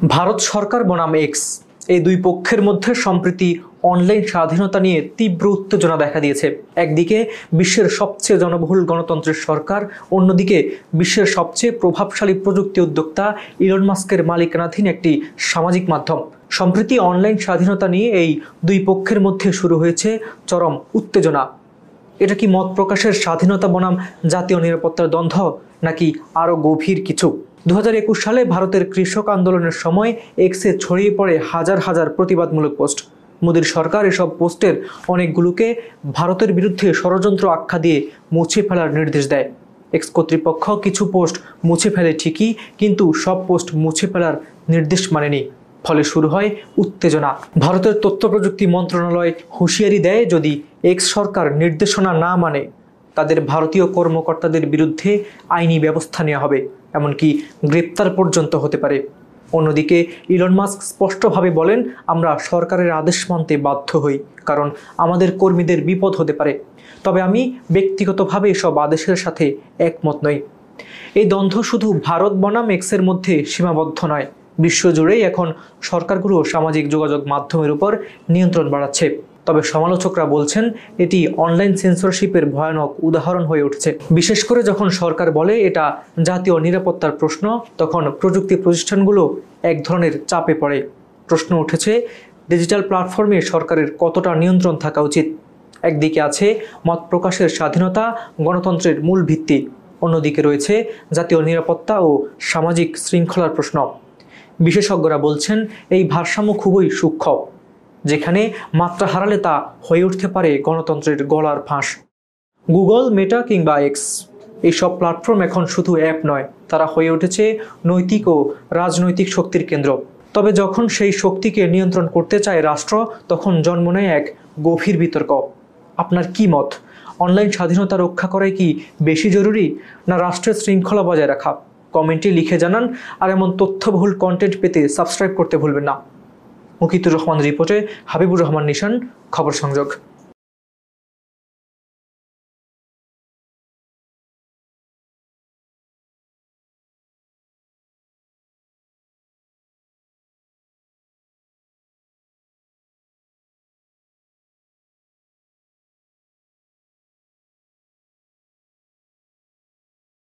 ভারত সরকার বনাম এক্স এই দুই পক্ষের মধ্যে সম্প্রতি অনলাইন স্বাধীনতা নিয়ে তীব্র উত্তেজনা দেখা দিয়েছে। একদিকে বিশ্বের সবচেয়ে জনবহুল গণতন্ত্রের সরকার, অন্যদিকে বিশ্বের সবচেয়ে প্রভাবশালী প্রযুক্তি উদ্যোক্তা ইলন মাস্কের মালিকানাধীন একটি সামাজিক মাধ্যম। সম্প্রতি অনলাইন স্বাধীনতা নিয়ে এই দুই পক্ষের মধ্যে শুরু হয়েছে চরম উত্তেজনা। এটা কি মত প্রকাশের স্বাধীনতা বনাম জাতীয় নিরাপত্তার দ্বন্দ্ব, নাকি আরও গভীর কিছু? 2021 সালে ভারতের কৃষক আন্দোলনের সময় এক্সে ছড়িয়ে পড়ে হাজার হাজার প্রতিবাদমূলক পোস্ট। মোদীর সরকার এসব পোস্টের অনেকগুলোকে ভারতের বিরুদ্ধে ষড়যন্ত্র আখ্যা দিয়ে মুছে ফেলার নির্দেশ দেয়। এক্স কর্তৃপক্ষ কিছু পোস্ট মুছে ফেলে ঠিকই, কিন্তু সব পোস্ট মুছে ফেলার নির্দেশ মানেনি। ফলে শুরু হয় উত্তেজনা। ভারতের তথ্য প্রযুক্তি মন্ত্রণালয় হুঁশিয়ারি দেয়, যদি এক্স সরকার নির্দেশনা না মানে তাদের ভারতীয় কর্মকর্তাদের বিরুদ্ধে আইনি ব্যবস্থা নেওয়া হবে, এমনকি গ্রেপ্তার পর্যন্ত হতে পারে। অন্যদিকে ইলন মাস্ক স্পষ্টভাবে বলেন, আমরা সরকারের আদেশ মানতে বাধ্য হই, কারণ আমাদের কর্মীদের বিপদ হতে পারে। তবে আমি ব্যক্তিগতভাবে এসব আদেশের সাথে একমত নই। এই দ্বন্দ্ব শুধু ভারত বনাম এক্সের মধ্যে সীমাবদ্ধ নয়, বিশ্বজুড়েই এখন সরকারগুলো সামাজিক যোগাযোগ মাধ্যমের উপর নিয়ন্ত্রণ বাড়াচ্ছে। তবে সমালোচকরা বলছেন, এটি অনলাইন সেন্সরশিপের ভয়ানক উদাহরণ হয়ে উঠছে। বিশেষ করে যখন সরকার বলে এটা জাতীয় নিরাপত্তার প্রশ্ন, তখন প্রযুক্তি প্রতিষ্ঠানগুলো এক ধরনের চাপে পড়ে। প্রশ্ন উঠেছে, ডিজিটাল প্ল্যাটফর্মে সরকারের কতটা নিয়ন্ত্রণ থাকা উচিত? একদিকে আছে মত প্রকাশের স্বাধীনতা, গণতন্ত্রের মূল ভিত্তি, অন্যদিকে রয়েছে জাতীয় নিরাপত্তা ও সামাজিক শৃঙ্খলার প্রশ্ন। বিশেষজ্ঞরা বলছেন, এই ভারসাম্য খুবই সূক্ষ্ম। যেখানে মাত্রা হারালে তা হয়ে উঠতে পারে গণতন্ত্রের গলার ফাঁস। গুগল, মেটা কিংবা এক্স এইসব প্ল্যাটফর্ম এখন শুধু অ্যাপ নয়, তারা হয়ে উঠেছে নৈতিক ও রাজনৈতিক শক্তির কেন্দ্র। তবে যখন সেই শক্তিকে নিয়ন্ত্রণ করতে চায় রাষ্ট্র, তখন জন্ম নেয় এক গভীর বিতর্ক। আপনার কি মত? অনলাইন স্বাধীনতা রক্ষা করাই কি বেশি জরুরি, না রাষ্ট্রের শৃঙ্খলা বজায় রাখা? কমেন্টে লিখে জানান। আর এমন তথ্যবহুল কন্টেন্ট পেতে সাবস্ক্রাইব করতে ভুলবেন না। মুকিতুর রহমান রিপোর্টে হাবিবুর রহমান নিশান, খবর সংযোগ।